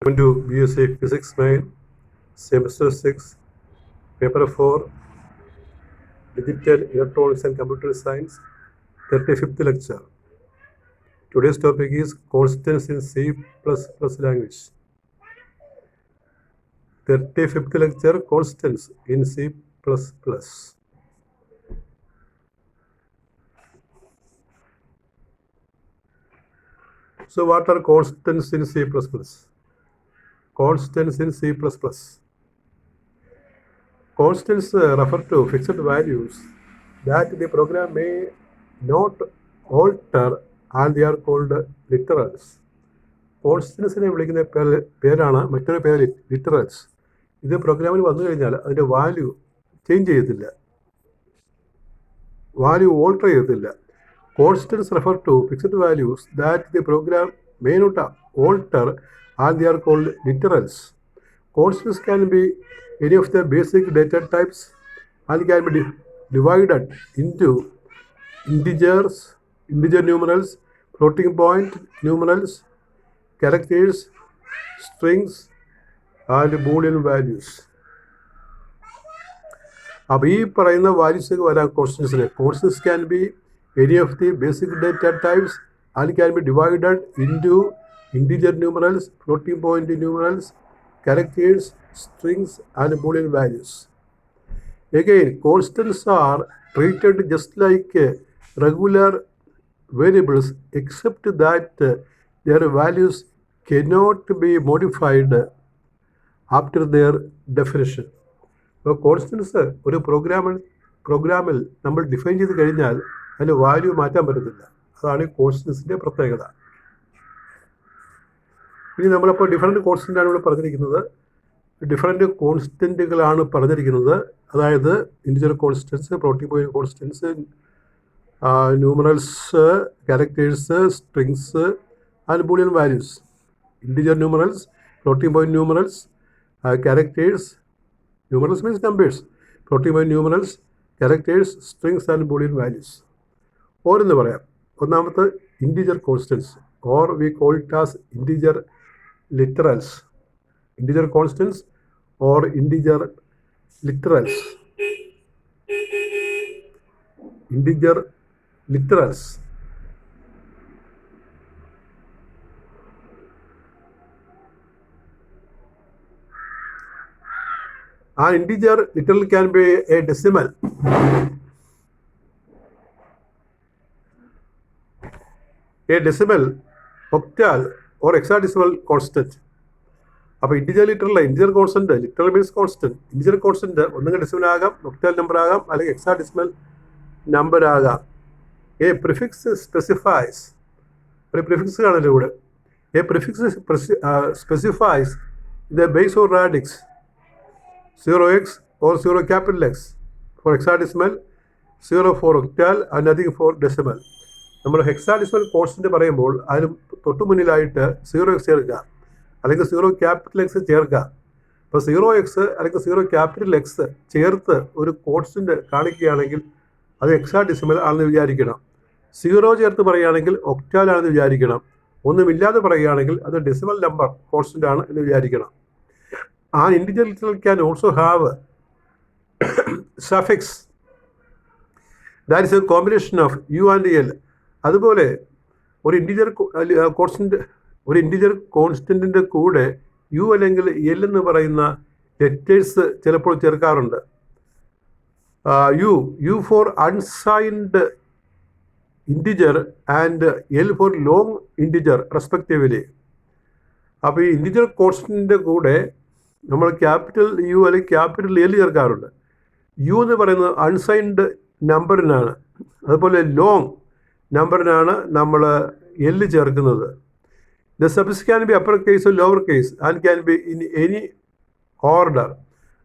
Welcome to BSc Physics 9, Semester 6, Paper 4, Digital Electronics and Computer Science, 35th lecture. Today's topic is constants in C++ language. 35th lecture, constants in C++. So what are constants in C++? Constants in C++. Constants refer to fixed values that the program may not alter and they are called literals. കോൺസ്റ്റൻസിനെ വിളിക്കുന്ന പേരാണ് മറ്റൊരു പേര് literals. ഇത് പ്രോഗ്രാമിൽ വന്നു കഴിഞ്ഞാൽ അതിൻ്റെ value change ചെയ്യത്തില്ല, വാല്യൂ ഓൾട്ടർ ചെയ്യത്തില്ല. Constants refer to fixed values that the program may not alter and they are called literals. Constants can be any of the basic data types and can be divided into integers, integer numerals, floating point numerals, characters, strings and boolean values. അപ്പോൾ ഈ പറയുന്ന values വരാം കോൺസ്റ്റൻസിന്. Constants can be any of the basic data types and can be divided into integer numerals, floating point numerals, characters, strings and boolean values. Again, constants are treated just like regular variables except that their values cannot be modified after their definition. അപ്പോൾ constants ഒരു പ്രോഗ്രാമിൽ നമ്മൾ define ചെയ്ത് കഴിഞ്ഞാൽ അതിൻ്റെ value മാറ്റാൻ പറ്റത്തില്ല. അതാണ് ഈ കോൺസ്റ്റൻസിൻ്റെ പ്രത്യേകത. ഇനി നമ്മളപ്പോൾ ഡിഫറെൻറ്റ് കോൺസ്റ്റൻ്റാണ് ഇവിടെ പറഞ്ഞിരിക്കുന്നത്. ഡിഫറെൻറ്റ് കോൺസ്റ്റൻറ്റുകളാണ് പറഞ്ഞിരിക്കുന്നത്. അതായത് integer constants, floating point constants, numerals, characters, strings and Boolean values. Integer numerals, floating point numerals, characters, numerals means numbers, floating point numerals, characters, strings and Boolean values. ഓരോന്ന് പറയാം. ഒന്നാമത്തെ integer constants or we call it as integer literals. Integer constants or integer literals. Integer literals. An integer literal can be a decimal. A decimal, octal or hexadecimal constant. അപ്പോൾ integer literal, integer constant, literal means constant. Integer constant ഒന്നുകിൽ decimal ആകാം, octal number ആകാം, അല്ലെങ്കിൽ hexadecimal number ആകാം. A prefix specifies, ഒരു prefix കാണല്ലോ ഇവിടെ. A prefix specifies the base or radix 0x or 0 capital X for hexadecimal, 0 for octal and nothing for decimal. നമ്മൾ hexadecimal constant പറയുമ്പോൾ അതിന് തൊട്ടു മുന്നിലായിട്ട് 0x ചേർക്കുക, അല്ലെങ്കിൽ 0 ക്യാപിറ്റൽ എക്സ് ചേർക്കുക. ഇപ്പോൾ 0x അല്ലെങ്കിൽ 0 ക്യാപിറ്റൽ എക്സ് ചേർത്ത് ഒരു കോൺസ്റ്റന്റ് കാണിക്കുകയാണെങ്കിൽ അത് ഹെക്സാഡെസിമൽ ആണെന്ന് വിചാരിക്കണം. 0 ചേർത്ത് പറയുകയാണെങ്കിൽ ഒക്ടാൽ ആണെന്ന് വിചാരിക്കണം. ഒന്നുമില്ലാതെ പറയുകയാണെങ്കിൽ അത് ഡെസിമൽ നമ്പർ കോൺസ്റ്റന്റ് ആണ് എന്ന് വിചാരിക്കണം. An integer literal can also have suffix that is a combination of u and l. അതുപോലെ ഒരു ഇൻറ്റിജർ കോൺസ്റ്റന്റിൻ്റെ കൂടെ യു അല്ലെങ്കിൽ എൽ എന്ന് പറയുന്ന ലെറ്റേഴ്സ് ചിലപ്പോൾ ചേർക്കാറുണ്ട്. You for unsigned integer and L for long integer respectively. അപ്പോൾ ഈ ഇൻറ്റിജർ കോൺസ്റ്റന്റിൻ്റെ കൂടെ നമ്മൾ ക്യാപിറ്റൽ യു അല്ലെങ്കിൽ ക്യാപിറ്റൽ എൽ ചേർക്കാറുണ്ട്. യു എന്ന് പറയുന്നത് അൺസൈൻഡ് നമ്പറിനാണ്, അതുപോലെ ലോങ് നമ്പറിനാണ് നമ്മൾ എൽ ചേർക്കുന്നത്. The suffix can be upper case lower case and can be in any order.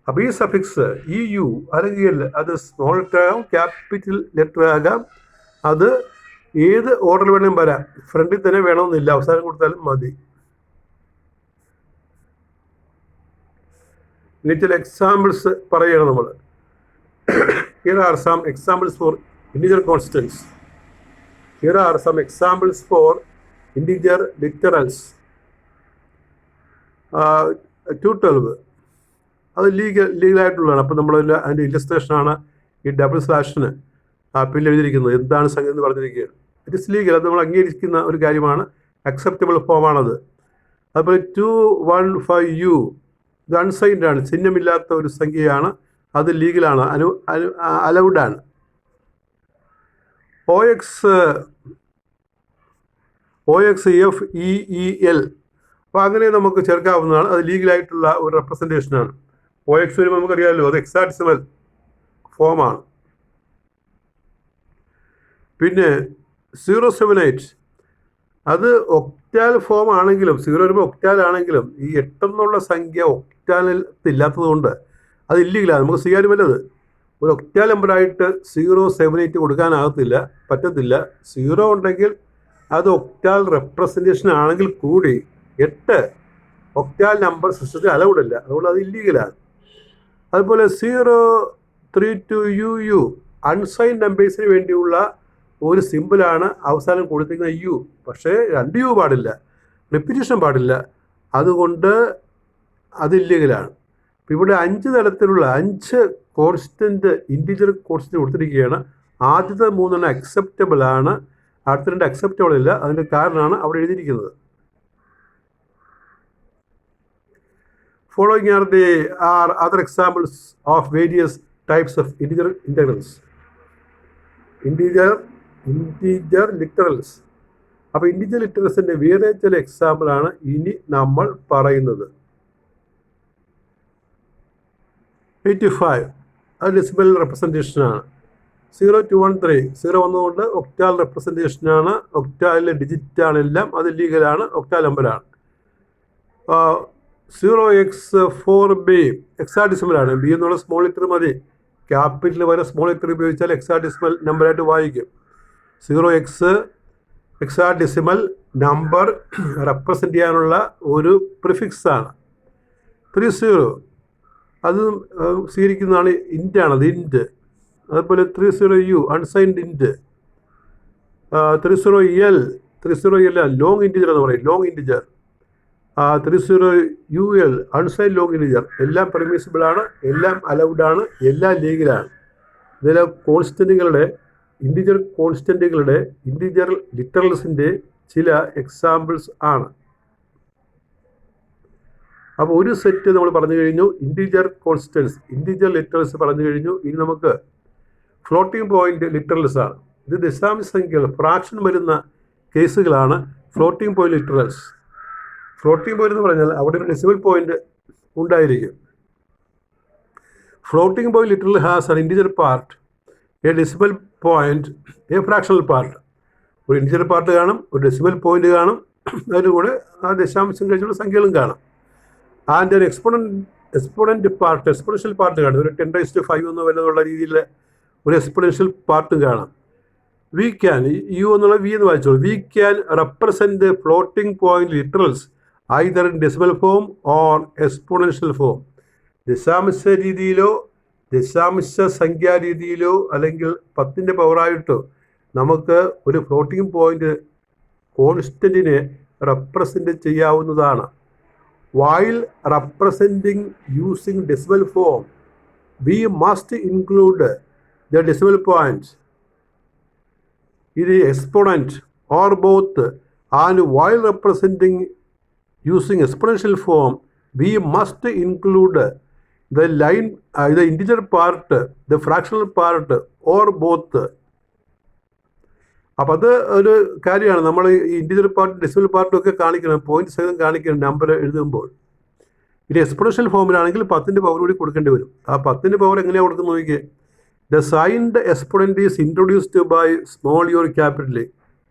അപ്പോൾ ഈ സഫിക്സ് ഈ യു അല്ലെങ്കിൽ എൽ അത് സ്മോൾ ലെറ്റർ ആകാം, ക്യാപിറ്റൽ ലെറ്റർ ആകാം, അത് ഏത് ഓർഡർ വേണമെങ്കിലും വരാം. ഫ്രണ്ടിൽ തന്നെ വേണമെന്നില്ല, അവസാനം കൊടുത്താലും മതി. ഇനി ചില എക്സാമ്പിൾസ് പറയുകയാണ് നമ്മൾ. Here are some examples for integer constants. Here are some examples for integer literals. 212 അത് ലീഗലായിട്ടുള്ളതാണ്. അപ്പോൾ നമ്മൾ അതിൻ്റെ ഇല്ലസ്ട്രേഷനാണ് ഈ ഡബിൾ സ്ലാഷിന് പിന്നെ എഴുതിയിരിക്കുന്നത്. എന്താണ് സംഗതി എന്ന് പറഞ്ഞിരിക്കുകയാണ്. ഇറ്റ് ഇസ് ലീഗൽ, അത് നമ്മൾ അംഗീകരിക്കുന്ന ഒരു കാര്യമാണ്, അക്സെപ്റ്റബിൾ ഫോമാണത്. അതുപോലെ 215U ഇത് അൺസൈൻഡ് ആണ്, ചിഹ്നമില്ലാത്ത ഒരു സംഖ്യയാണ്, അത് ലീഗലാണ്, അലൗഡാണ്. OXFEEL അപ്പോൾ അങ്ങനെ നമുക്ക് ചേർക്കാവുന്നതാണ്, അത് ലീഗലായിട്ടുള്ള ഒരു റെപ്രസെൻറ്റേഷനാണ്. OX വരുമ്പോൾ നമുക്കറിയാമല്ലോ അത് ഹെക്സാഡെസിമൽ ഫോമാണ്. പിന്നെ 078 അത് ഒക്ടാൽ ഫോം ആണെങ്കിലും 0 വരുമ്പോൾ ഒക്ടാൽ ആണെങ്കിലും ഈ 8 എന്നുള്ള സംഖ്യ ഒക്ടാലിൽ ഇല്ലാത്തത് കൊണ്ട് അത് ഇല്ലീഗലാണ്, നമുക്ക് സ്വീകാര്യമല്ലത്. ഒരു ഒക്ടാൽ നമ്പറായിട്ട് 078 കൊടുക്കാനാകത്തില്ല, പറ്റത്തില്ല. 0 ഉണ്ടെങ്കിൽ അത് ഒക്ടാൽ റെപ്രസെൻറ്റേഷൻ ആണെങ്കിൽ കൂടി 8 ഒക്ടാൽ നമ്പർ സിസ്റ്റത്തിൽ അലൗഡ് അല്ല, അതുകൊണ്ട് അത് ഇല്ലീഗലാണ്. അതുപോലെ 032UU അൺസൈൻ നമ്പേഴ്സിന് വേണ്ടിയുള്ള ഒരു സിമ്പിളാണ് അവസാനം കൊടുത്തിരിക്കുന്ന U, പക്ഷേ 2 U പാടില്ല, റിപ്പീറ്റേഷൻ പാടില്ല, അതുകൊണ്ട് അത് ഇല്ലീഗലാണ്. അപ്പോൾ ഇവിടെ 5 തരത്തിലുള്ള 5 കോൺസ്റ്റൻറ്റ് ഇൻറ്റിജർ കോൺസ്റ്റൻറ്റ് കൊടുത്തിരിക്കുകയാണ്. ആദ്യത്തെ 3 അക്സെപ്റ്റബിൾ ആണ്, അടുത്ത 2 അക്സെപ്റ്റബിൾ ഇല്ല. അതിൻ്റെ കാരണമാണ് അവിടെ എഴുതിയിരിക്കുന്നത്. Following are other examples of various types of integrals. Integer literals. അപ്പോൾ ഇൻറ്റിജർ ലിറ്ററൽസിൻ്റെ വേറെ ചില എക്സാമ്പിളാണ് ഇനി നമ്മൾ പറയുന്നത്. 85 അത് ഡെസിമൽ റെപ്രസെൻറ്റേഷനാണ്. 0213 0 വന്നതുകൊണ്ട് ഒക്ടാൽ റെപ്രസെൻറ്റേഷനാണ്, ഒക്ടാലിലെ ഡിജിറ്റാണ് എല്ലാം, അത് ലീഗലാണ്, ഒക്ടാൽ നമ്പറാണ്. 0x4b ഹെക്സാഡെസിമലാണ്. ബി എന്നുള്ള സ്മോൾ ലെറ്റർ മതി, ക്യാപിറ്റൽ വരെ സ്മോൾ ലെറ്റർ ഉപയോഗിച്ചാൽ ഹെക്സാഡെസിമൽ നമ്പറായിട്ട് വായിക്കും. 0x ഹെക്സാഡെസിമൽ നമ്പർ റെപ്രസെൻ്റ് ചെയ്യാനുള്ള ഒരു പ്രിഫിക്സ് ആണ്. 30 അത് സ്വീകരിക്കുന്നതാണ്, ഇൻ്റാണ്, അത് ഇൻറ്റ്. അതുപോലെ 30U unsigned ഇൻറ്റ്. 30L long integer എന്ന് പറയും, long integer. 30UL unsigned long integer. എല്ലാം പെർമിസിബിളാണ്, എല്ലാം അലൗഡാണ്, എല്ലാം ലീഗലാണ്. ഇതിലെ കോൺസ്റ്റൻറ്റുകളുടെ ഇൻറ്റിജർ ലിറ്ററൽസിൻ്റെ ചില എക്സാമ്പിൾസ് ആണ്. അപ്പോൾ ഒരു സെറ്റ് നമ്മൾ പറഞ്ഞു കഴിഞ്ഞു, ഇൻറ്റിജർ കോൺസ്റ്റൻസ്, ഇൻറ്റിജർ ലിറ്ററൽസ് പറഞ്ഞു കഴിഞ്ഞു. ഇനി നമുക്ക് ഫ്ലോട്ടിംഗ് പോയിന്റ് ലിറ്ററൽസ് ആണ്. ഇത് ദശാംശ സംഖ്യകൾ, ഫ്രാക്ഷൻ വരുന്ന കേസുകളാണ് floating point literals. Floating point എന്ന് പറഞ്ഞാൽ അവിടെ ഒരു ഡെസിമൽ പോയിന്റ് ഉണ്ടായിരിക്കും. Floating point literal has an integer part, A decimal point, A fractional part. ഒരു ഇൻറ്റിജർ പാർട്ട് കാണും, ഒരു ഡെസിമൽ പോയിന്റ് കാണും, അതിൻ്റെ കൂടെ ആ ദശാംശം കഴിച്ചുള്ള സംഖ്യകളും കാണും. ആൻഡ് ഒരു എക്സ്പോണൻറ്റ് പാർട്ട്, എക്സ്പോണൻഷ്യൽ പാർട്ട് കാണും. ഒരു 10⁵ എന്നോ വല്ലതുള്ള രീതിയിൽ ഒരു എക്സ്പോണൻഷ്യൽ പാർട്ടും കാണാം. വി ക്യാൻ, യു എന്നുള്ള വി എന്ന് വായിച്ചോളൂ. We can represent floating point literals either in decimal form or exponential form. ദശാംശ രീതിയിലോ ദശാംശ സംഖ്യാ രീതിയിലോ അല്ലെങ്കിൽ 10ൻ്റെ പവറായിട്ടോ നമുക്ക് ഒരു ഫ്ലോട്ടിംഗ് പോയിന്റ് കോൺസ്റ്റൻറ്റിനെ റെപ്രസെൻറ്റ് ചെയ്യാവുന്നതാണ്. While representing using decimal form, we must include the decimal points, the exponent or both, and while representing using exponential form, we must include the line, the integer part, the fractional part, or both. അപ്പോൾ അത് ഒരു കാര്യമാണ്. നമ്മൾ ഈ integer part decimal പാർട്ടും ഒക്കെ കാണിക്കണം, point സഹിതം കാണിക്കണം നമ്പർ എഴുതുമ്പോൾ. ഇനി എക്സ്പോണൻഷ്യൽ ഫോമിലാണെങ്കിൽ 10ൻ്റെ പവർ കൂടി കൊടുക്കേണ്ടി വരും. ആ 10ൻ്റെ പവർ എങ്ങനെയാണ് കൊടുക്കുന്നത് നോക്കിയേ. The signed exponent is introduced by small your capital.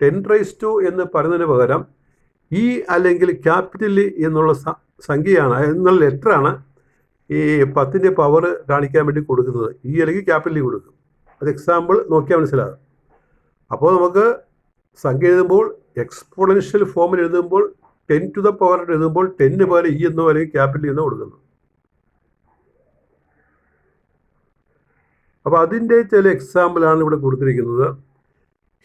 10⁻² എന്ന് പറയുന്നതിന് പകരം ഈ അല്ലെങ്കിൽ ക്യാപിറ്റൽ എന്നുള്ള സംഖ്യയാണ്, എന്നുള്ള ലെറ്ററാണ് ഈ 10ൻ്റെ പവർ കാണിക്കാൻ വേണ്ടി കൊടുക്കുന്നത്. ഈ അല്ലെങ്കിൽ ക്യാപിറ്റൽ കൊടുക്കും. അത് എക്സാമ്പിൾ നോക്കിയാൽ മനസ്സിലാകും. അപ്പോൾ നമുക്ക് സംഖ്യ എഴുതുമ്പോൾ എക്സ്പോണൻഷ്യൽ ഫോമിൽ എഴുതുമ്പോൾ 10⁻⁴ എഴുതുമ്പോൾ 10 പോലെ ഇ എന്നോ അല്ലെങ്കിൽ ക്യാപിറ്റൽ എന്നോ കൊടുക്കുന്നു. അപ്പോൾ അതിൻ്റെ ചില എക്സാമ്പിളാണ് ഇവിടെ കൊടുത്തിരിക്കുന്നത്.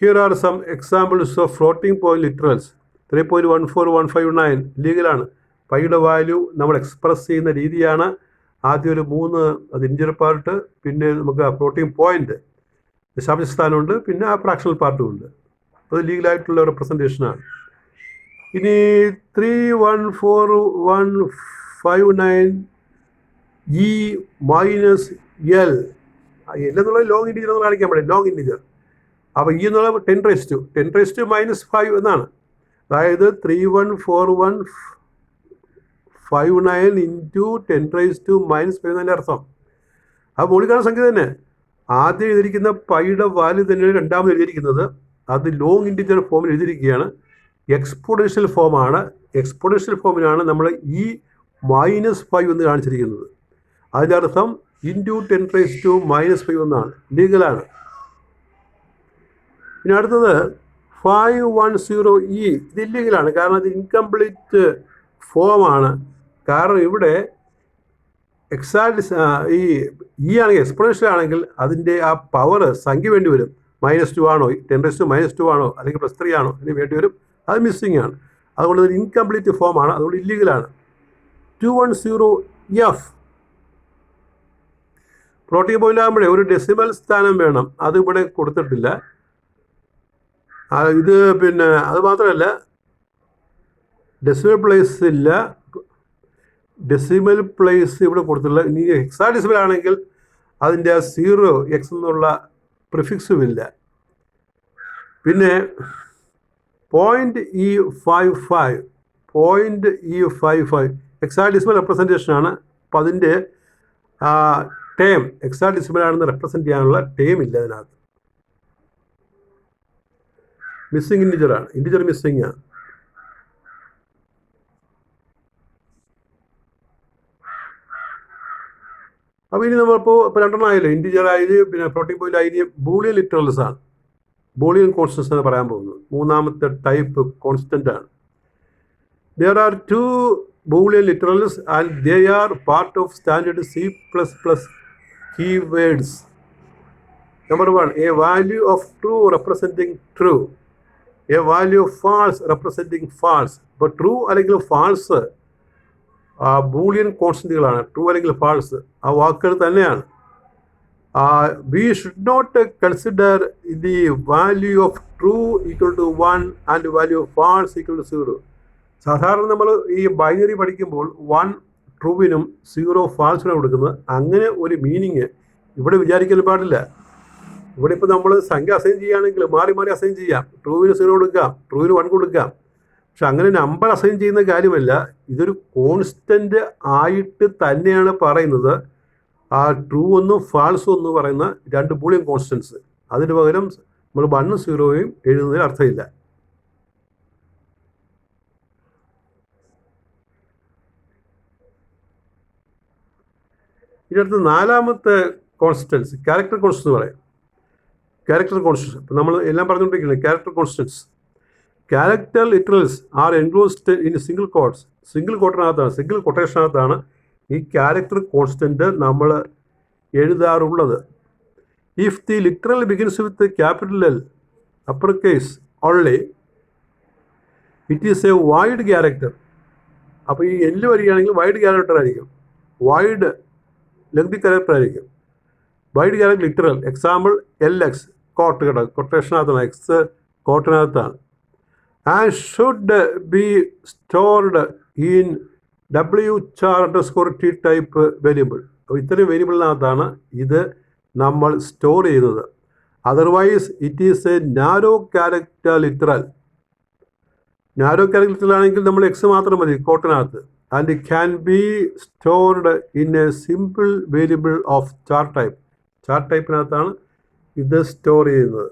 Here are some examples of floating point literals. 3.14159 ലീഗലാണ്, പൈയുടെ വാല്യൂ നമ്മൾ എക്സ്പ്രസ് ചെയ്യുന്ന രീതിയാണ് ആദ്യം ഒരു 3 അത് ഇൻറ്റിജർ പാർട്ട്, പിന്നെ നമുക്ക് ഫ്ലോട്ടിംഗ് പോയിന്റ് ദശാംശ സ്ഥാനമുണ്ട്, പിന്നെ ആ ഫ്രാക്ഷണൽ പാർട്ടും ഉണ്ട്. അത് ലീഗലായിട്ടുള്ള റെപ്രസെൻറ്റേഷനാണ്. ഇനി 314,159 E മൈനസ് എൽ എന്നുള്ളത് ലോങ് ഇൻറ്റിജർ എന്ന് കാണിക്കാൻ പാടില്ല, ലോങ് ഇൻറ്റിജർ. അപ്പോൾ ഈ എന്നുള്ള 10⁻⁻5 എന്നാണ്. അതായത് 314,159 ഇൻറ്റു 10⁻⁻5 എന്നതിൻ്റെ അർത്ഥം. അത് മൂളിക്കാണ് സംഖ്യ തന്നെ. ആദ്യം എഴുതിയിരിക്കുന്ന പൈയുടെ വാല്യൂ തന്നെയാണ് രണ്ടാമത് എഴുതിയിരിക്കുന്നത്. അത് ലോങ് ഇൻറ്റിജർ ഫോമിൽ എഴുതിയിരിക്കുകയാണ്. എക്സ്പോണൻഷ്യൽ ഫോമാണ്. എക്സ്പോണൻഷ്യൽ ഫോമിലാണ് നമ്മൾ ഈ -5 എന്ന് കാണിച്ചിരിക്കുന്നത്. അതിൻ്റെ അർത്ഥം ഇൻറ്റു 10⁻⁻5 എന്നാണ്, ലീഗലാണ്. പിന്നെ അടുത്തത് 510E, ഇത് ഇല്ലീഗലാണ്. കാരണം ഇത് ഇൻകംപ്ലീറ്റ് ഫോമാണ്. കാരണം ഇവിടെ ഈ ആണെങ്കിൽ എക്സ്പോണൻഷ്യൽ ആണെങ്കിൽ അതിൻ്റെ ആ പവർ സംഖ്യ വേണ്ടി വരും. -2 ആണോ, 10⁻⁻2 ആണോ, അല്ലെങ്കിൽ +3 ആണോ, ഇതിന് വേണ്ടി വരും. അത് മിസ്സിങ് ആണ്. അതുകൊണ്ട് ഇത് ഇൻകംപ്ലീറ്റ് ഫോമാണ്, അതുകൊണ്ട് ഇല്ലീഗലാണ്. 210F ഫ്ലോട്ടിംഗ് പോയിന്റ് ആകുമ്പോഴേ ഒരു ഡെസിമൽ സ്ഥാനം വേണം. അത് ഇവിടെ കൊടുത്തിട്ടില്ല. ഇത് പിന്നെ അത് മാത്രമല്ല, ഡെസിമൽ പ്ലേസ് ഇല്ല, ഡെസിമൽ പ്ലേസ് ഇവിടെ കൊടുത്തിട്ടില്ല. ഇനി ഹെക്സാഡെസിമൽ ആണെങ്കിൽ അതിൻ്റെ 0x എന്നുള്ള പ്രിഫിക്സും ഇല്ല. പിന്നെ .E55 ഹെക്സാഡെസിമൽ റെപ്രസെൻറ്റേഷനാണ്. അപ്പം അതിൻ്റെ ടേം ഹെക്സാഡെസിമൽ ആണെന്ന് റെപ്രസെൻറ്റ് ചെയ്യാനുള്ള ടേം ഇല്ല അതിനകത്ത്. മിസ്സിങ് ഇൻറ്റിജറാണ്, ഇൻറ്റിജർ മിസ്സിങ് ആണ്. അപ്പോൾ ഇനി നമ്മളിപ്പോൾ രണ്ടെണ്ണം ആയില്ലേ, ഇൻറ്റിജർ ആയത്, പിന്നെ ഫ്ലോട്ടിംഗ് പോയിന്റ് ആയി. ബൂളിയൻ ലിറ്ററൽസ് ആണ്, ബൂളിയൻ കോൺസ്റ്റൻസ് എന്ന് പറയാൻ പോകുന്നത്. മൂന്നാമത്തെ ടൈപ്പ് കോൺസ്റ്റൻ്റ് ആണ്. There are 2 Boolean literals and they are part of standard C++ keywords. Number 1, a value of true representing true, a value of false representing false. ഇപ്പോൾ true അല്ലെങ്കിൽ false Boolean കോൺസ്റ്റന്റുകളാണ്. True അല്ലെങ്കിൽ false ആ വാക്കുകൾ തന്നെയാണ്. We should not consider the value of true equal to 1 and value of false equal to 0. സാധാരണ നമ്മൾ ഈ binary പഠിക്കുമ്പോൾ 1 ട്രൂവിനും 0 ഫാൾസിനും കൊടുക്കുന്നത്. അങ്ങനെ ഒരു മീനിങ് ഇവിടെ വിചാരിക്കാൻ പാടില്ല. ഇവിടെ ഇപ്പോൾ നമ്മൾ സംഖ്യ അസൈൻ ചെയ്യുകയാണെങ്കിൽ മാറി മാറി അസൈൻ ചെയ്യാം. ട്രൂവിന് 0 കൊടുക്കാം, ട്രൂവിന് 1 കൊടുക്കാം. പക്ഷെ അങ്ങനെ നമ്പർ അസൈൻ ചെയ്യുന്ന കാര്യമല്ല. ഇതൊരു കോൺസ്റ്റൻ്റ് ആയിട്ട് തന്നെയാണ് പറയുന്നത്. ആ ട്രൂ ഒന്നും ഫാൾസും എന്ന് പറയുന്ന 2 ബൂളിയൻ കോൺസ്റ്റൻസ്. അതിന് പകരം നമ്മൾ 1ഉം 0യും എഴുതുന്നതിൽ അർത്ഥമില്ല. ഇതിനടുത്ത് നാലാമത്തെ കോൺസ്റ്റൻസ് ക്യാരക്ടർ കോൺസ്റ്റൻസ് എന്ന് പറയും. ക്യാരക്ടർ കോൺസ്റ്റൻസ് ഇപ്പം നമ്മൾ എല്ലാം പറഞ്ഞുകൊണ്ടിരിക്കുന്നത് character constants. Character literals are enclosed in single quotes. Single കോട്ടിനകത്താണ്, സിംഗിൾ കൊട്ടേഷനകത്താണ് ഈ ക്യാരക്ടർ കോൺസ്റ്റൻറ്റ് നമ്മൾ എഴുതാറുള്ളത്. If the literal begins with capital L upper case only it is a wide character. അപ്പോൾ ഈ L വരികയാണെങ്കിൽ വൈഡ് ക്യാരക്ടർ ആയിരിക്കും, wide lengthy character ആയിരിക്കും. Wide character literal. Example LX quote കേട്ടോ, കൊട്ടേഷനകത്താണ്, എക്സ് കോട്ടിനകത്താണ്. And should be stored in WCHAR_T type variable. അപ്പോൾ ഇത്രയും വേരിയബിളിനകത്താണ് ഇത് നമ്മൾ സ്റ്റോർ ചെയ്യുന്നത്. Otherwise it is a narrow character literal. Narrow character literal ആണെങ്കിൽ നമ്മൾ എക്സ് മാത്രം മതി കോട്ടിനകത്ത്. And can be stored in a simple variable of char type. Char ടൈപ്പിനകത്താണ് ഇത് സ്റ്റോർ ചെയ്യുന്നത്.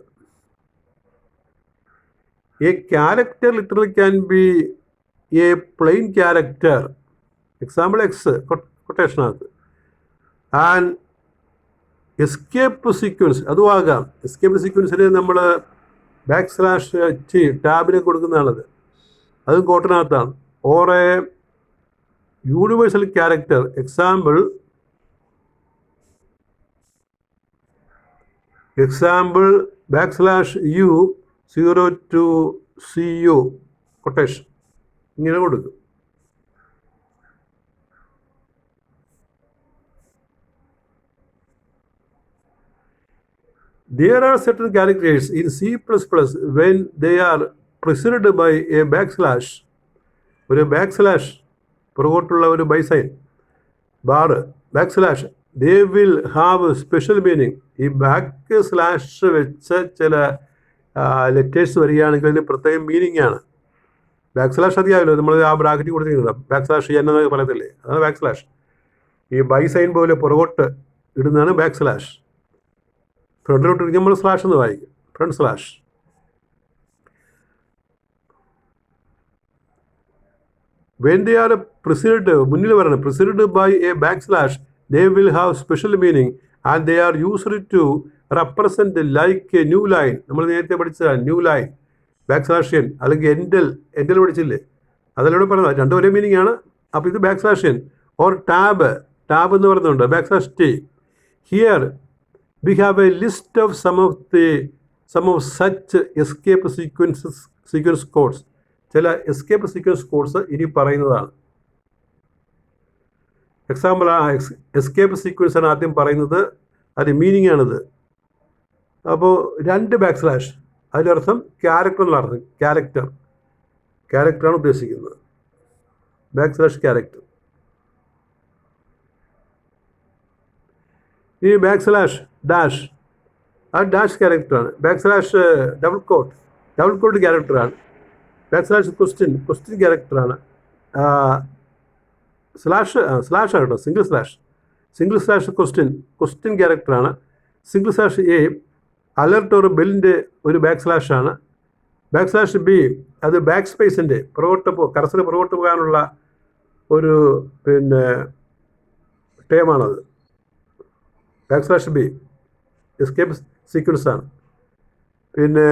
A character literal can be a plain character, example X കൊട്ടേഷനകത്ത്. And escape sequence അതും ആകാം. എസ്കേപ്പ് സീക്വൻസിന് നമ്മൾ \T ടാബിന് കൊടുക്കുന്നതാണത്, അതും കോട്ടിനകത്താണ്. Or a universal character, example \U 0 to CU quotation ഇങ്ങനെ കൊടുക്കും. There are certain characters in C++ when they are preceded by a backslash, ഒരു ബാക്ക്സ്ലാഷ് പുറകോട്ടുള്ള ഒരു ബൈസൈൻ bar backslash, they will have special meaning. ഈ ബാക്ക് സ്ലാഷ് വെച്ച് ചില letters വരികയാണെങ്കിൽ അതിന് പ്രത്യേക മീനിങ് ആണ്. ബാക്ക് സ്ലാഷ് അറിയാമല്ലോ, നമ്മൾ ആ ബ്രാക്കറ്റ് കൊടുത്തിട്ടുണ്ട്, ബാക്ക് സ്ലാഷ് എന്നൊക്കെ പറയത്തില്ലേ, അതാണ് ബാക്ക് സ്ലാഷ്. ഈ ബൈസൈൻ പോലെ പുറകോട്ട് ഇടുന്നതാണ് ബാക്ക് സ്ലാഷ്. ഫ്രണ്ടിലോട്ട് ഇരിക്കും നമ്മൾ സ്ലാഷ് എന്ന് വായിക്കും, front slash. When they are preceded, മുന്നിൽ പറയണം, preceded by a backslash, they will have special meaning and they are used to represent like a new line. നമ്മൾ നേരത്തെ പഠിച്ച ന്യൂ ലൈൻ, ബാക്ക്സ്ലാഷ്യൻ അല്ലെങ്കിൽ എൻഡൽ പഠിച്ചില്ലേ, അതിലൂടെ പറയുന്നത് രണ്ടും ഒരേ മീനിങ് ആണ്. അപ്പോൾ ഇത് ബാക്ക്സ്ലാഷ്യൻ ഓർ ടാബ് എന്ന് പറയുന്നുണ്ട്, backslash T. Here we have a list of some of such escape sequence codes. ചില എസ്കേപ്പ് സീക്വൻസ് കോഡ്സ് ഇനി പറയുന്നതാണ്. എക്സാമ്പിൾ, എസ്കേപ്പ് സീക്വൻസ് ആണ് ആദ്യം പറയുന്നത്, അതിൻ്റെ മീനിങ് ആണിത്. അപ്പോൾ 2 ബാക്ക്സ്ലാഷ്, അതിൻ്റെ അർത്ഥം ക്യാരക്ടർ എന്നുള്ള അർത്ഥം, ക്യാരക്ടറാണ് ഉദ്ദേശിക്കുന്നത്, ബാക്ക്സ്ലാഷ് ക്യാരക്ടർ. ഈ ബാക്ക്സ്ലാഷ് ഡാഷ്, ആ ഡാഷ് ക്യാരക്ടറാണ്. ബാക്ക്സ്ലാഷ് ഡബിൾ കോട്ട് ക്യാരക്ടറാണ്. ബാക്ക്സ്ലാഷ് ക്വസ്റ്റ്യൻ ക്യാരക്ടറാണ്. സ്ലാഷ് ആട്ടോ, സിംഗിൾ സ്ലാഷ് ക്വസ്റ്റ്യൻ ക്യാരക്ടറാണ്. സിംഗിൾ സ്ലാഷ് എ അലർട്ട് ഒരു ബെല്ലിൻ്റെ ഒരു ബാക്ക്സ്ലാഷാണ്. ബാക്ക്സ്ലാഷ് ബി അത് ബാക്ക് സ്പേസിൻ്റെ കർസർ പുറകോട്ട് പോകാനുള്ള ഒരു ടേമാണത്. ബാക്ക്സ്ലാഷ് ബി എസ്കേപ്പ് സീക്വൻസ് ആണ്. പിന്നെ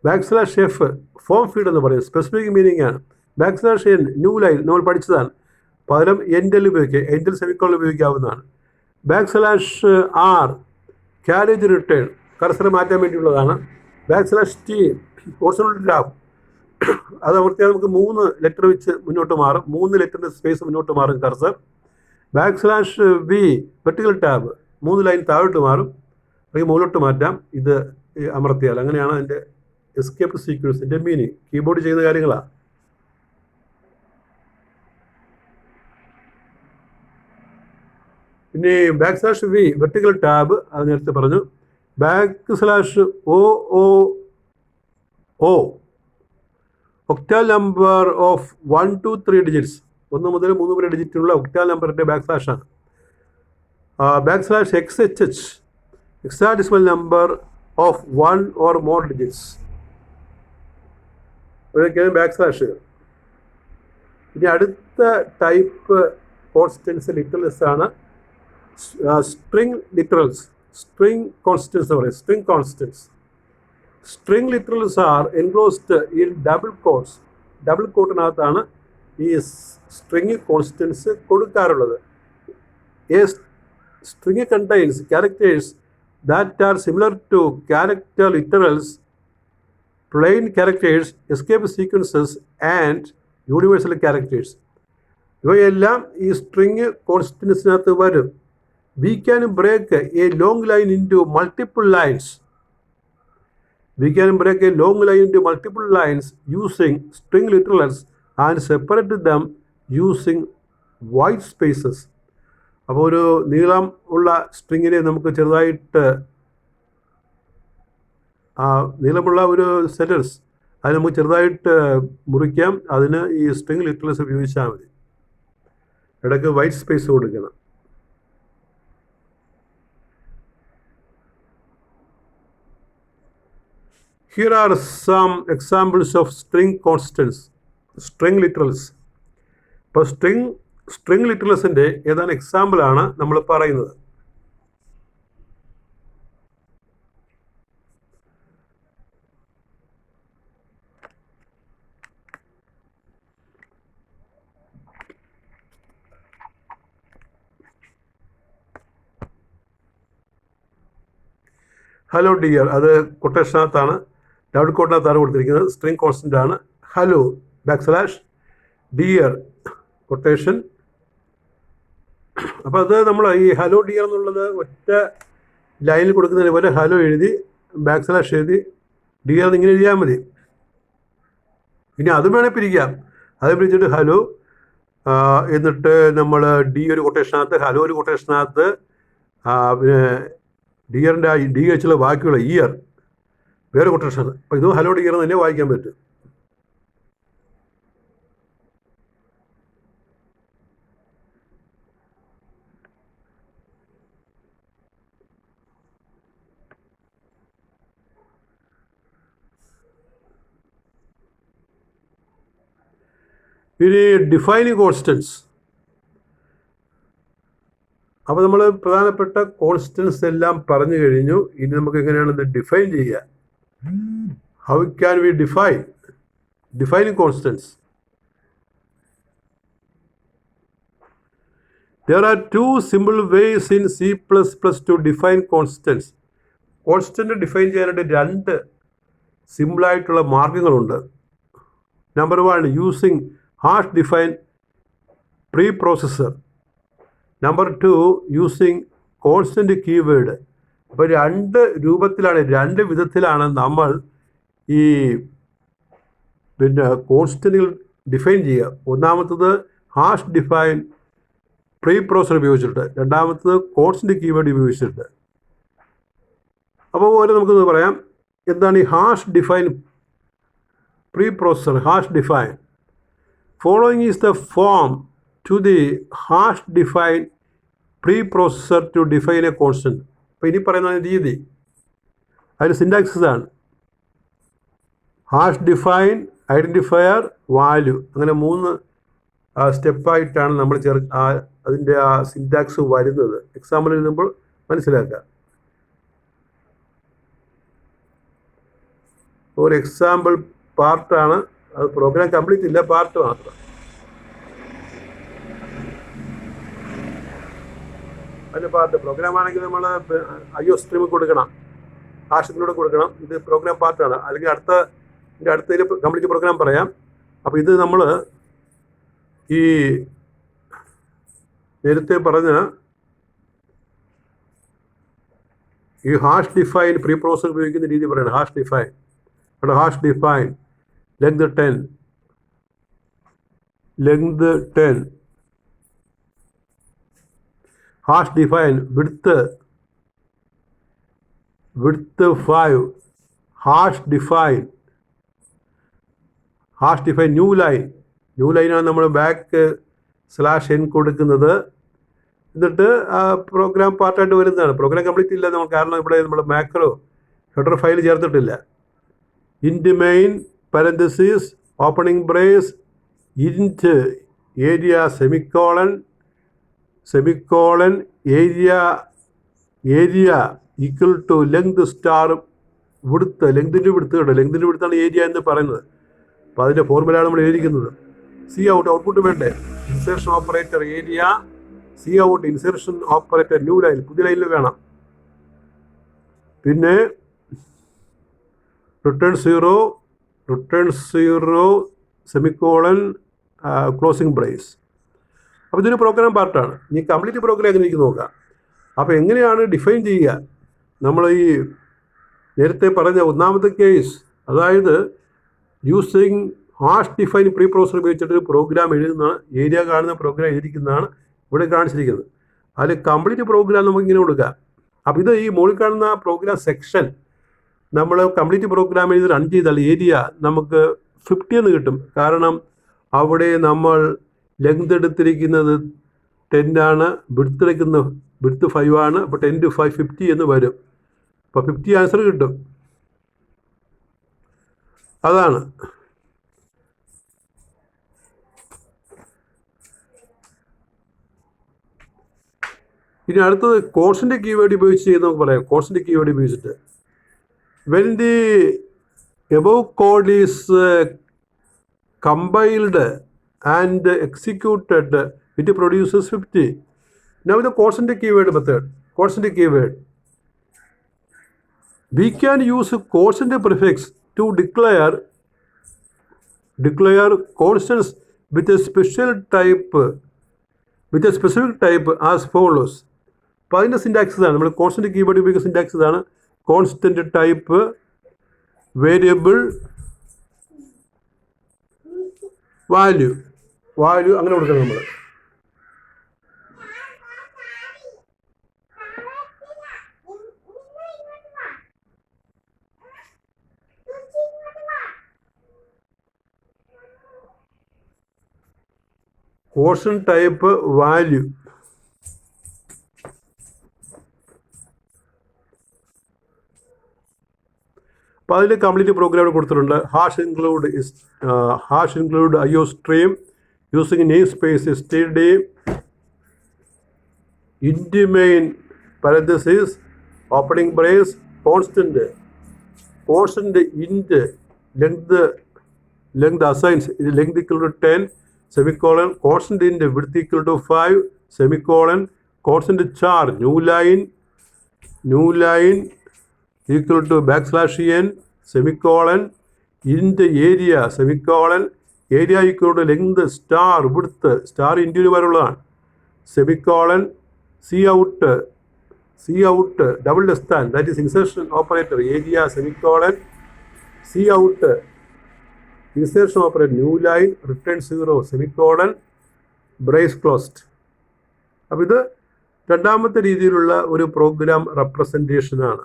ബാക്ക്സ്ലാഷ് എഫ് ഫോം ഫീഡ് എന്ന് പറയും, സ്പെസിഫിക് മീനിങ് ആണ്. ബാക്ക്സ്ലാഷ് എൻ ന്യൂ ലൈൻ നമ്മൾ പഠിച്ചതാണ്, പകരം എൻഡൽ ഉപയോഗിക്കുക, എൻഡൽ സെമിക്കോൺ ഉപയോഗിക്കാവുന്നതാണ്. Backslash R carriage return, cursor മാറ്റാൻ വേണ്ടിയുള്ളതാണ്. ബാക്ക്സ്ലാഷ് ടി ഹൊറിസോണ്ടൽ ഗ്രാഫ്, അത് അമർത്തിയാൽ നമുക്ക് 3 ലെറ്റർ വെച്ച് മുന്നോട്ട് മാറും, 3 ലെറ്ററിൻ്റെ സ്പേസ് മുന്നോട്ട് മാറും cursor. Backslash V vertical tab, 3 line താഴോട്ട് മാറും, അല്ലെങ്കിൽ മുകളിലോട്ട് മാറ്റാം ഇത് അമർത്തിയാൽ. അങ്ങനെയാണ് അതിൻ്റെ എസ്കേപ്പ് സീക്വൻസിൻ്റെ മീനിങ്. കീബോർഡ് ചെയ്യുന്ന കാര്യങ്ങളാണ്. പിന്നെ ബാക്ക്സ്ലാഷ് വി വെർട്ടിക്കൽ ടാബ്, അത് നേരത്തെ പറഞ്ഞു. Backslash O octal number of 1 to 3 digits, 1 മുതൽ 3 വരെ ഡിജിറ്റുള്ള ഒക്ടാൽ നമ്പറിൻ്റെ ബാക്ക്സ്ലാഷാണ്. Backslash XHH hexadecimal number of 1 or more digits, അതൊക്കെയാണ് ബാക്ക്സ്ലാഷ്. ഇനി അടുത്ത ടൈപ്പ് കോൺസ്റ്റൻസ് ലിറ്ററൽസ് ആണ് സ്ട്രിംഗ് ലിറ്ററൽസ്. സ്ട്രിംഗ് കോൺസ്റ്റൻസ് എന്ന് പറയും, string constants. String literals are enclosed in double കോട്ടിനകത്താണ് ഈ സ്ട്രിംഗ് കോൺസ്റ്റൻസ് കൊടുക്കാറുള്ളത്. A string contains characters that are similar to character literals, plain characters, escape sequences and universal characters. ഇവയെല്ലാം ഈ string കോൺസ്റ്റൻസിനകത്ത് വരും. We can break a long line into multiple lines. Using string literals and separate them using white spaces. അപ്പോൾ ഒരു നീളം ഉള്ള സ്ട്രിങ്ങിനെ നമുക്ക് ചെറുതായിട്ട് നീളമുള്ള ഒരു സെൻറ്റൻസ് അത് നമുക്ക് ചെറുതായിട്ട് മുറിക്കാം. അതിന് ഈ സ്ട്രിംഗ് ലിറ്ററൽസ് ഉപയോഗിച്ചാൽ മതി. ഇടയ്ക്ക് വൈറ്റ് സ്പേസ് കൊടുക്കണം. Here are some examples of string constants, string literals. ഇപ്പോൾ സ്ട്രിംഗ് ലിറ്ററൽസിൻ്റെ ഏതാണ് എക്സാമ്പിളാണ് നമ്മൾ പറയുന്നത്. ഹലോ ഡിയർ, അത് കൊട്ടേഷനകത്താണ്, ഡബിൾ കോട്ടിനകത്താണ് കൊടുത്തിരിക്കുന്നത്. സ്ട്രിംഗ് കോൺസ്റ്റൻ്റ് ആണ്. ഹലോ ബാക്ക്സ്ലാഷ് ഡിയർ കൊട്ടേഷൻ അപ്പോൾ അത് നമ്മൾ ഈ ഹലോ ഡിയർ എന്നുള്ളത് ഒറ്റ ലൈനിൽ കൊടുക്കുന്നതിന് പോലെ ഹലോ എഴുതി / എഴുതി ഡിയർ ഇങ്ങനെ എഴുതിയാൽ മതി. ഇനി അതും വേണേൽ പിരിക്കാം. അത് പിരിച്ചിട്ട് ഹലോ എന്നിട്ട് നമ്മൾ ഡി ഒരു കൊട്ടേഷനകത്ത് ഹലോ ഒരു കൊട്ടേഷനകത്ത് പിന്നെ ഡിയറിൻ്റെ ആ ഡി വെച്ചുള്ള ബാക്കിയുള്ള ഇയർ വേറെ കൊട്ടേഷനാണ്. അപ്പോൾ ഇതും ഹലോ ഡിയർ തന്നെ വായിക്കാൻ പറ്റും. ഇനി ഡിഫൈനിങ് കോൺസ്റ്റൻസ്. അപ്പോൾ നമ്മൾ പ്രധാനപ്പെട്ട കോൺസ്റ്റൻസ് എല്ലാം പറഞ്ഞു കഴിഞ്ഞു. ഇനി നമുക്ക് എങ്ങനെയാണ് ഇത് ഡിഫൈൻ ചെയ്യുക? How can we defining constants? There are two simple ways in C++ to define constants. Constant define ചെയ്യാനായിട്ട് 2 സിമ്പിളായിട്ടുള്ള മാർഗങ്ങളുണ്ട്. Number 1 using hash define pre processor. Number 2 using constant keyword. അപ്പോൾ 2 രൂപത്തിലാണ്, 2 വിധത്തിലാണ് നമ്മൾ ഈ കോൺസ്റ്റന്റുകൾ ഡിഫൈൻ ചെയ്യുക. ഒന്നാമത്തത് ഹാഷ് ഡിഫൈൻ പ്രീ പ്രോസസ്സർ ഉപയോഗിച്ചിട്ട്, രണ്ടാമത്തത് കോൺസ്റ്റന്റ് കീവേഡ് ഉപയോഗിച്ചിട്ട്. അപ്പോൾ പോലെ നമുക്കൊന്ന് പറയാം, എന്താണ് ഈ hash define preprocessor? Hash define following is the form to the hash define preprocessor to define a constant. അപ്പോൾ ഇനി പറയുന്ന രീതി അതിന് സിൻടാക്സിസ് ആണ്. ഹാഷ് ഡിഫൈൻ, ഐഡൻറ്റിഫയർ, വാല്യൂ, അങ്ങനെ 3 സ്റ്റെപ്പായിട്ടാണ് നമ്മൾ അതിൻ്റെ ആ സിൻടാക്സ് വരുന്നത്. എക്സാമ്പിൾ എഴുതുമ്പോൾ മനസ്സിലാക്കുക. ഒരു എക്സാമ്പിൾ പാർട്ടാണ് അത്. പ്രോഗ്രാം കംപ്ലീറ്റ് ഇല്ല, പാർട്ട് മാത്രം. അതിൻ്റെ പാർട്ട് പ്രോഗ്രാം ആണെങ്കിൽ നമ്മൾ IO സ്ട്രീമിൽ കൊടുക്കണം, ആശത്തിലൂടെ കൊടുക്കണം. ഇത് പ്രോഗ്രാം പാർട്ടാണ്. അല്ലെങ്കിൽ അടുത്തതിൽ കംപ്ലീറ്റ് പ്രോഗ്രാം പറയാം. അപ്പോൾ ഇത് നമ്മൾ ഈ നേരത്തെ പറഞ്ഞ ഈ ഹാഷ് ഡിഫൈൻ പ്രീ പ്രോസസ്സർ ഉപയോഗിക്കുന്ന രീതി പറയണം. ഹാഷ് ഡിഫൈൻ, അവിടെ hash define length 10, hash define width 5, hash define new ലൈനാണ് നമ്മൾ /n കൊടുക്കുന്നത്. എന്നിട്ട് പ്രോഗ്രാം പാർട്ടായിട്ട് വരുന്നതാണ്. പ്രോഗ്രാം കംപ്ലീറ്റ് ഇല്ല നമ്മൾ, കാരണം ഇവിടെ നമ്മൾ മാക്രോ ഹെഡർ ഫയൽ ചേർത്തിട്ടില്ല. Int main parenthesis opening brace int area semicolon area equal to length star width. ലെങ്തിൻ്റെ വിഡ്ത്ത് കേട്ടോ, ലെങ്തിൻ്റെ വിഡ്ത്താണ് ഏരിയ എന്ന് പറയുന്നത്. അപ്പോൾ അതിൻ്റെ ഫോർമുലയാണ് നമ്മൾ എഴുതിക്കുന്നത്. സി ഔട്ട്പുട്ട് വേണ്ടേ? Insertion operator area, C out insertion operator new line, പുതിയ ലൈനിൽ വേണം. പിന്നെ return zero semicolon closing brace. അപ്പോൾ ഇതൊരു പ്രോഗ്രാം പാർട്ടാണ്. ഇനി കംപ്ലീറ്റ് പ്രോഗ്രാം എങ്ങനെ ഇരിക്കും നോക്കാം. അപ്പോൾ എങ്ങനെയാണ് ഡിഫൈൻ ചെയ്യുക? നമ്മൾ ഈ നേരത്തെ പറഞ്ഞ ഒന്നാമത്തെ കേസ്, അതായത് using hash define pre processor ഉപയോഗിച്ചിട്ട് ഒരു പ്രോഗ്രാം എഴുതുന്നതാണ്. ഏരിയ കാണുന്ന പ്രോഗ്രാം എഴുതിക്കുന്നതാണ് ഇവിടെ കാണിച്ചിരിക്കുന്നത്. അതിൽ കംപ്ലീറ്റ് പ്രോഗ്രാം നമുക്ക് ഇങ്ങനെ കൊടുക്കുക. അപ്പോൾ ഇത് ഈ മുകളിൽ കാണുന്ന പ്രോഗ്രാം സെക്ഷൻ നമ്മൾ കംപ്ലീറ്റ് പ്രോഗ്രാം എഴുതി റൺ ചെയ്താൽ ഏരിയ നമുക്ക് 50 എന്ന് കിട്ടും. കാരണം അവിടെ നമ്മൾ ലെങ്ത് എടുത്തിരിക്കുന്നത് 10 ആണ്, വിഡ്ത്ത് 5 ആണ്. അപ്പോൾ 10 to 5 50 എന്ന് വരും. അപ്പോൾ 50 ആൻസർ കിട്ടും. അതാണ്. ഇനി അടുത്തത് കോൺസ്റ്റന്റ് കീവേഡ് ഉപയോഗിച്ച് ചെയ്യുന്ന നമുക്ക് പറയാം. കോൺസ്റ്റന്റ് കീവേഡ് ഉപയോഗിച്ചിട്ട് when the above code is compiled and executed, it produces 50. Now the constant keyword method, constant keyword, we can use constant prefix to declare constants with a special type with a specific type as follows. അപ്പോൾ അതിൻ്റെ syntax ആണ്, നമ്മൾ constant keyword ഉപയോഗിക്കുന്ന syntax ആണ്. Constant type variable value അങ്ങനെ കൊടുക്കണം നമ്മൾ. Caution type value. അപ്പോൾ അതിൽ കംപ്ലീറ്റ് പ്രോഗ്രാം കൊടുത്തിട്ടുണ്ട്. Hash include IO stream using name space std int main parenthesis opening brace constant int length assigns length equal to 10 semicolon, constant int width equal to 5 semicolon, constant char new line equal to \n semicolon, int area semicolon, area equal to length star width star into വരുള്ളതാണ് semicolon, cout double less than, that is insertion operator area semicolon, cout insertion operator new line return 0 semicolon, brace closed. അപ്പോൾ ഇത് രണ്ടാമത്തെ രീതിയിലുള്ള ഒരു programme representation ആണ്.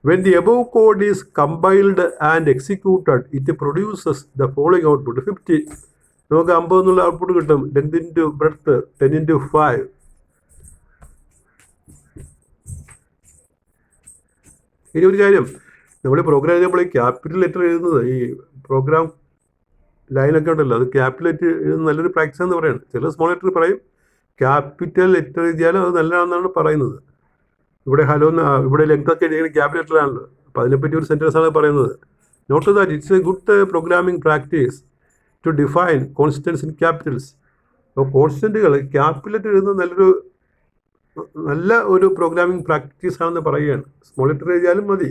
When the above code is compiled and executed, it produces the following output. 50 നമുക്ക് 50 എന്നുള്ള output കിട്ടും. Length into breadth 10 into 5. ഇനി ഒരു കാര്യം, നമ്മൾ പ്രോഗ്രാം എഴുതുമ്പോൾ ഈ ക്യാപിറ്റൽ ലെറ്റർ എഴുതുന്നത്, ഈ പ്രോഗ്രാം ലൈനൊക്കെ ഉണ്ടല്ലോ, അത് ക്യാപിറ്റൽ ലെറ്റർ എഴുതുന്നത് നല്ലൊരു പ്രാക്ടീസ് എന്ന് പറയുന്നത്. ചില സ്മോൾ ലെറ്റർ പറയും, ക്യാപിറ്റൽ ലെറ്റർ എഴുതിയാലും അത് നല്ലതാണെന്നാണ് പറയുന്നത്. ഇവിടെ ഇവിടെ ലെങ്ത് ഒക്കെ എഴുതിയ ക്യാപിറ്റൽ ലെറ്ററാണല്ലോ. അപ്പോൾ അതിനെപ്പറ്റി ഒരു സെൻറ്റൻസ് ആണ് പറയുന്നത്. Note that it's a good programming practice to define constants in capitals. അപ്പോൾ കോൺസ്റ്റൻറ്റുകൾ ക്യാപിറ്റൽ ലെറ്റർ എഴുതുന്നത് നല്ല ഒരു പ്രോഗ്രാമിംഗ് പ്രാക്ടീസ് ആണെന്ന് പറയുകയാണ്. സ്മോൾ ലെറ്റർ എഴുതിയാലും മതി.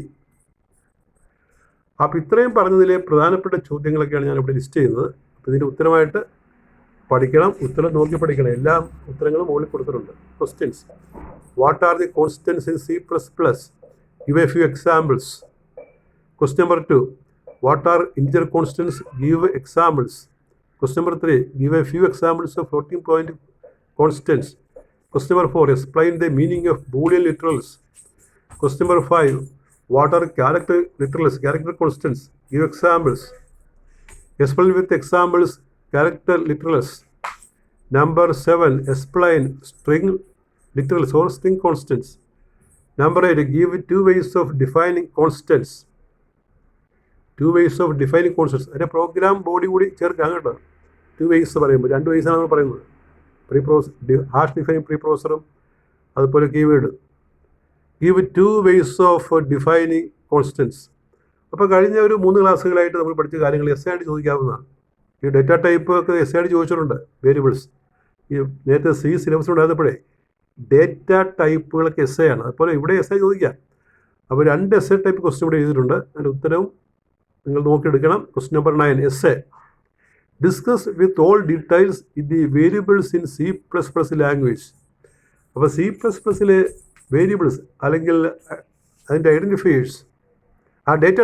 അപ്പോൾ ഇത്രയും പറഞ്ഞതിലെ പ്രധാനപ്പെട്ട ചോദ്യങ്ങളൊക്കെയാണ് ഞാനിവിടെ ലിസ്റ്റ് ചെയ്യുന്നത്. അപ്പോൾ ഇതിൻ്റെ ഉത്തരമായിട്ട് പഠിക്കണം, ഉത്തരം നോക്കി പഠിക്കണം. എല്ലാ ഉത്തരങ്ങളും മുകളിൽ കൊടുത്തിട്ടുണ്ട്. Questions: what are the constants in C++? Give a few examples. Question number 2, what are integer constants? Give examples. Question number 3, give a few examples of floating point constants. Question number 4, explain the meaning of Boolean literals. Question number 5, what are character literals, character constants? Give examples. Explain with examples character literals. Number 7, explain string literals or string constants. Number 8, give 2 ways of defining constants. 2 ways of defining constants. അതിൻ്റെ programme body കൂടി ചേർക്കാം കേട്ടോ. 2 ways പറയുമ്പോൾ 2 ways ആണ് നമ്മൾ പറയുന്നത്. Hash defining pre പ്രോസറും അതുപോലെ keyword. Give 2 ways of defining constants. അപ്പോൾ കഴിഞ്ഞ ഒരു 3 ക്ലാസ്സുകളായിട്ട് നമ്മൾ പഠിച്ച കാര്യങ്ങൾ എസ് ആയിട്ട് ചോദിക്കാവുന്നതാണ്. ഈ ഡേറ്റ ടൈപ്പ് ഒക്കെ എസ് ആയിട്ട് ചോദിച്ചിട്ടുണ്ട്. വേരിയബിൾസ് ഈ നേരത്തെ സിലബസ് ഉണ്ടായിരുന്നപ്പോഴേ ഡേറ്റ ടൈപ്പുകളൊക്കെ എസ് ആണ്. അതുപോലെ ഇവിടെ എസ് ചോദിക്കാം. അപ്പോൾ 2 എസ് ടൈപ്പ് ക്വസ്റ്റ്യൻ ഇവിടെ എഴുതിയിട്ടുണ്ട്. അതിൻ്റെ ഉത്തരവും നിങ്ങൾ നോക്കിയെടുക്കണം. Question number 9, is discuss with all details the variables in C++ language. അപ്പോൾ C++ലെ വേരിയബിൾസ് അല്ലെങ്കിൽ അതിൻ്റെ ഐഡൻറ്റിഫയേഴ്സ്, ആ ഡേറ്റ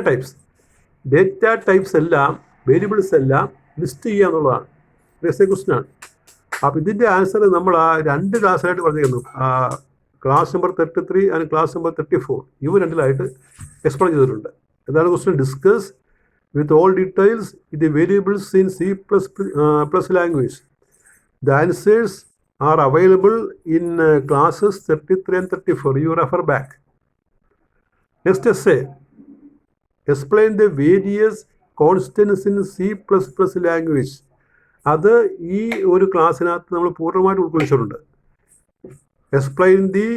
ടൈപ്സ് എല്ലാം വേരിയബിൾസ് എല്ലാം ലിസ്റ്റ് ചെയ്യുക എന്നുള്ളതാണ്. എസ് ക്വസ്റ്റ്യൻ ആണ്. അപ്പോൾ ഇതിൻ്റെ ആൻസർ നമ്മൾ ആ 2 ക്ലാസ്സിലായിട്ട് പറഞ്ഞിരുന്നു. Class number 33 and class number 34 ഇവ 2ലായിട്ട് എക്സ്പ്ലെയിൻ ചെയ്തിട്ടുണ്ട്. എന്താണ് question? Discuss with all details the variables in C++ language. The answers are available in classes 33 and 34. You refer back. Next essay, explain the various constants in C++ language. അത് ഈ ഒരു ക്ലാസ്സിനകത്ത് നമ്മൾ പൂർണ്ണമായിട്ട് ഉൾക്കൊള്ളിച്ചിട്ടുണ്ട്. Explain the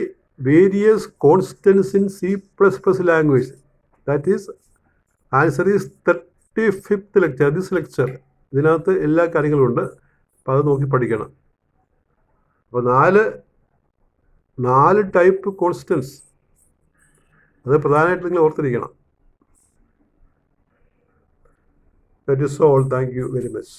various constants in C++ language. That is answer is 35th lecture, this lecture. ഇതിനകത്ത് എല്ലാ കാര്യങ്ങളും ഉണ്ട്. അപ്പോൾ അത് നോക്കി പഠിക്കണം. അപ്പോൾ 4 ടൈപ്പ് കോൺസ്റ്റൻസ്, അത് പ്രധാനമായിട്ട് നിങ്ങൾ ഓർത്തിരിക്കണം. That is all. Thank you very much.